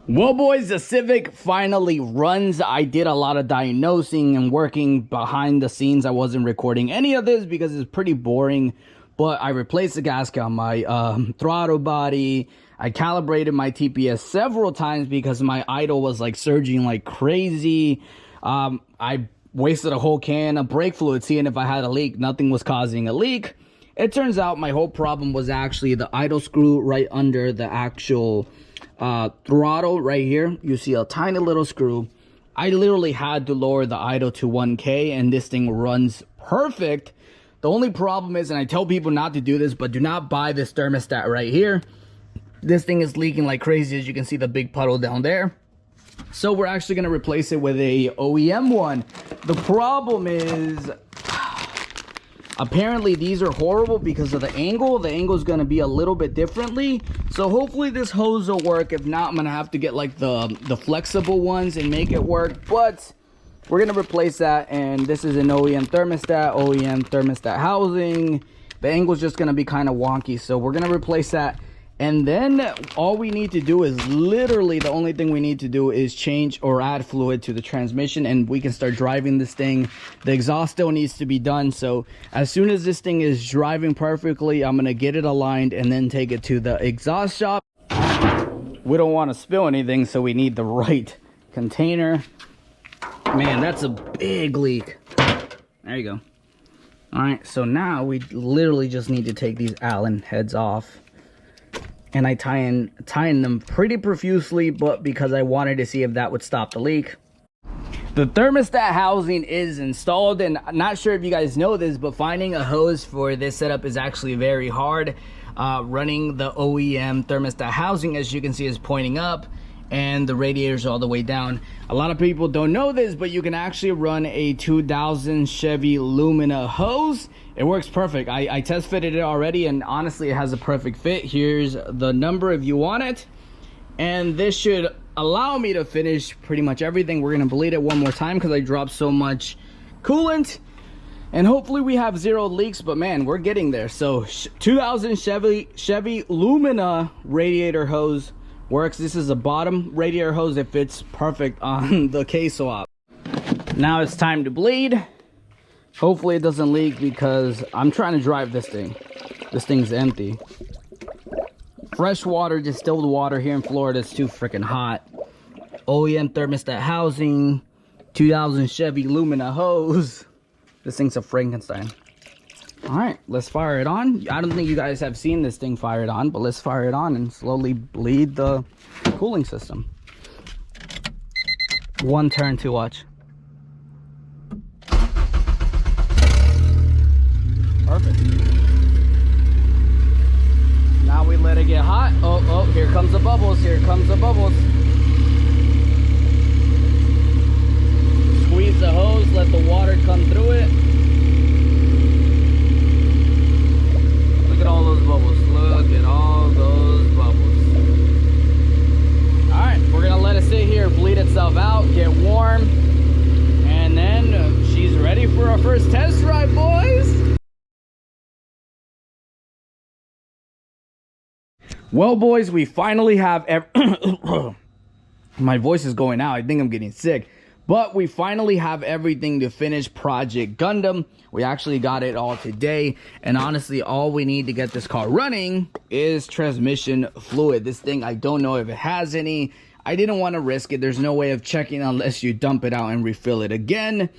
Well, boys, the Civic finally runs. I did a lot of diagnosing and working behind the scenes. I wasn't recording any of this because it's pretty boring, but I replaced the gasket on my throttle body. I calibrated my TPS several times because my idle was like surging like crazy. I wasted a whole can of brake fluid seeing if I had a leak. Nothing was causing a leak. It turns out my whole problem was actually the idle screw right under the actual throttle right here. You see a tiny little screw. I literally had to lower the idle to 1K and this thing runs perfect. The only problem is, and I tell people not to do this, but do not buy this thermostat right here. This thing is leaking like crazy. As you can see, the big puddle down there. So we're actually going to replace it with a OEM one. The problem is, apparently these are horrible because of the angle. The angle is going to be a little bit differently. So hopefully this hose will work. If not, I'm going to have to get like the flexible ones and make it work. But we're going to replace that. And this is an OEM thermostat housing. The angle is just going to be kind of wonky. So we're going to replace that. And then all we need to do is literally the only thing we need to do is change or add fluid to the transmission and we can start driving this thing. The exhaust still needs to be done. So as soon as this thing is driving perfectly, I'm going to get it aligned and then take it to the exhaust shop. We don't want to spill anything, so we need the right container. Man, that's a big leak. There you go. All right, so now we literally just need to take these Allen heads off. And I tie in them pretty profusely, but because I wanted to see if that would stop the leak. The thermostat housing is installed, and I'm not sure if you guys know this, but finding a hose for this setup is actually very hard. Running the OEM thermostat housing, as you can see, is pointing up, and the radiator's all the way down. A lot of people don't know this, but you can actually run a 2000 Chevy Lumina hose. It works perfect. I test fitted it already, and honestly it has a perfect fit. Here's the number if you want it, and this should allow me to finish pretty much everything. We're gonna bleed it one more time because I dropped so much coolant, and hopefully we have zero leaks, but man, we're getting there. So 2000 Chevy Lumina radiator hose works. This is a bottom radiator hose. It fits perfect on the K-swap. Now it's time to bleed. Hopefully it doesn't leak because I'm trying to drive this thing. This thing's empty. Fresh water, distilled water here in Florida is too freaking hot. OEM thermostat housing, 2000 Chevy Lumina hose. This thing's a Frankenstein. All right, let's fire it on. I don't think you guys have seen this thing fired on, but let's fire it on and slowly bleed the cooling system. One turn to watch. Perfect. Now we let it get hot. Oh, here comes the bubbles. Here comes the bubbles. Squeeze the hose, let the water come through it. Look at all those bubbles. Look at all those bubbles. All right, we're gonna let it sit here, bleed itself out, get warm, and then she's ready for our first test drive, boys. Well, boys, we finally have my voice is going out. I think I'm getting sick. But we finally have everything to finish Project Gundam. We actually got it all today. And honestly, all we need to get this car running is transmission fluid. This thing, I don't know if it has any. I didn't want to risk it. There's no way of checking unless you dump it out and refill it again.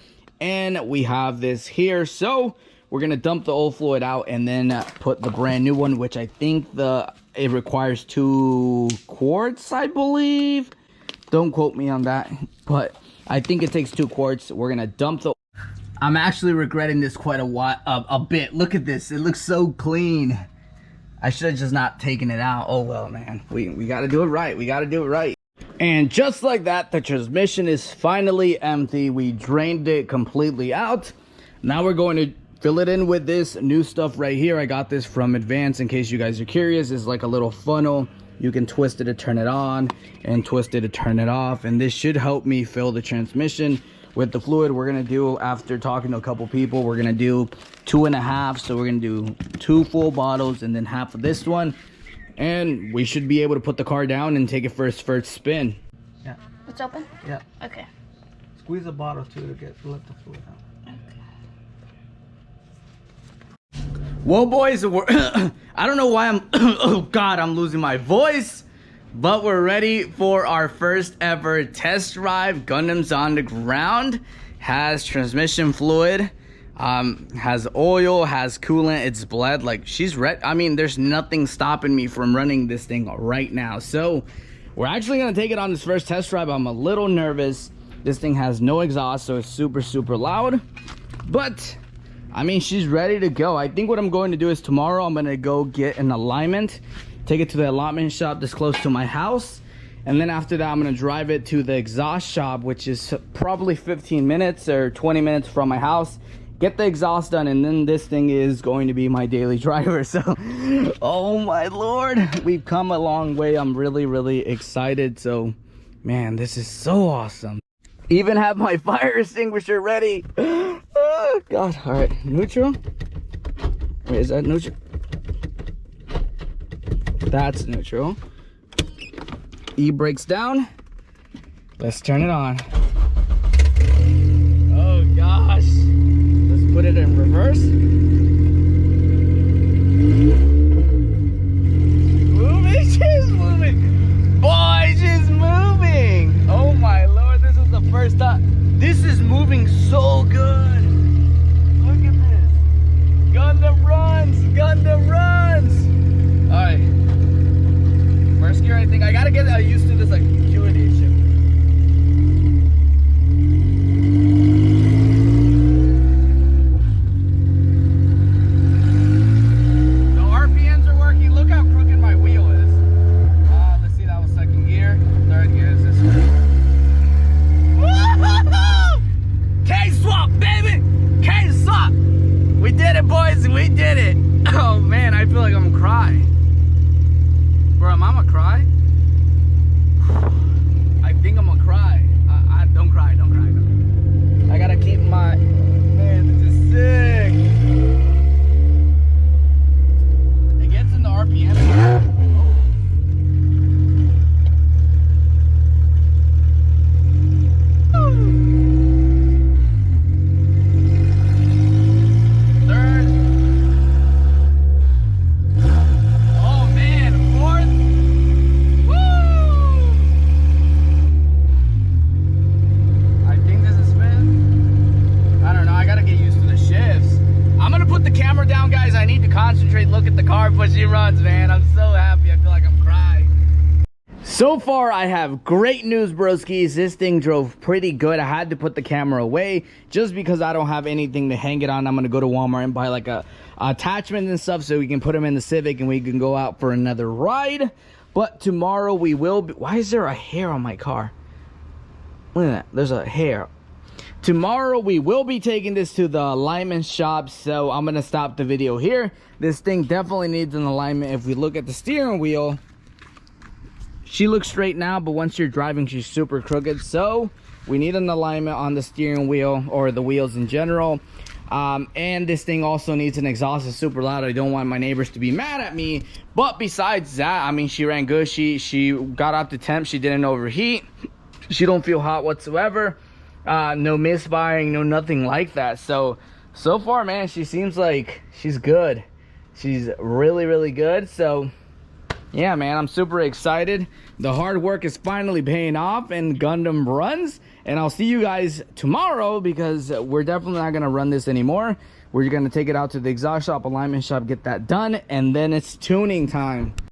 And we have this here. So we're going to dump the old fluid out and then put the brand new one, which I think it requires 2 quarts, I believe. Don't quote me on that, but I think it takes 2 quarts. We're gonna dump the... I'm actually regretting this quite a bit. Look at this, it looks so clean. I should have just not taken it out. Oh well, man, we gotta do it right. We gotta do it right. And just like that, the transmission is finally empty. We drained it completely out. Now we're going to fill it in with this new stuff right here. I got this from Advance, in case you guys are curious. It's like a little funnel. You can twist it to turn it on and twist it to turn it off, and this should help me fill the transmission with the fluid. We're gonna do, after talking to a couple people, we're gonna do 2.5. So we're gonna do 2 full bottles and then half of this one, and we should be able to put the car down and take it for its first spin. Yeah. It's open? Yeah. Okay. Squeeze the bottle too to let the fluid out. Well, boys, we're I don't know why I'm oh god, I'm losing my voice, but we're ready for our first ever test drive. Gundam's on the ground. Has transmission fluid, has oil, has coolant. It's bled. Like, she's ready. I mean, there's nothing stopping me from running this thing right now. So we're actually gonna take it on this first test drive. I'm a little nervous. This thing has no exhaust, so it's super loud, but I mean, she's ready to go. I think what I'm going to do is tomorrow I'm gonna go get an alignment, take it to the alignment shop that's close to my house, and then after that I'm gonna drive it to the exhaust shop, which is probably 15 minutes or 20 minutes from my house, get the exhaust done, and then this thing is going to be my daily driver. So oh my lord, we've come a long way. I'm really excited. So man, this is so awesome. Even have my fire extinguisher ready. Oh god. All right, neutral. Wait, is that neutral? That's neutral. E-brakes down. Let's turn it on. Oh gosh. Let's put it in reverse. Moving, she's moving. Boy, she's moving. Oh my lord, this is the first time. This is moving so good. Look at this. Gundam runs. Gundam runs. All right. First gear, I think I gotta get used to this like acuity issue. The RPMs are working. Look how crooked my wheel is. Let's see, that was second gear. Third gear is this one. K-swap, baby! K-swap! We did it, boys, we did it! Oh man, I feel like I'm gonna cry. Bro, am I gonna cry? I think I'm gonna cry. Don't cry, don't cry, don't cry. I gotta keep my... Man, this is sick! It gets in the RPM. So far, I have great news, broskies. This thing drove pretty good. I had to put the camera away just because I don't have anything to hang it on. I'm going to go to Walmart and buy like a attachment and stuff so we can put them in the Civic and we can go out for another ride. But tomorrow we will be... Why is there a hair on my car? Look at that. There's a hair. Tomorrow we will be taking this to the alignment shop, so I'm going to stop the video here. This thing definitely needs an alignment. If we look at the steering wheel... She looks straight now, but once you're driving, she's super crooked. So we need an alignment on the steering wheel or the wheels in general. And this thing also needs an exhaust. It's super loud. I don't want my neighbors to be mad at me. But besides that, I mean, she ran good. She got up to temp. She didn't overheat. She don't feel hot whatsoever. No misfiring, no nothing like that. So far, man, she seems like she's good. She's really good. So yeah, man, I'm super excited. The hard work is finally paying off and Gundam runs. And I'll see you guys tomorrow because we're definitely not going to run this anymore. We're going to take it out to the exhaust shop, alignment shop, get that done. And then it's tuning time.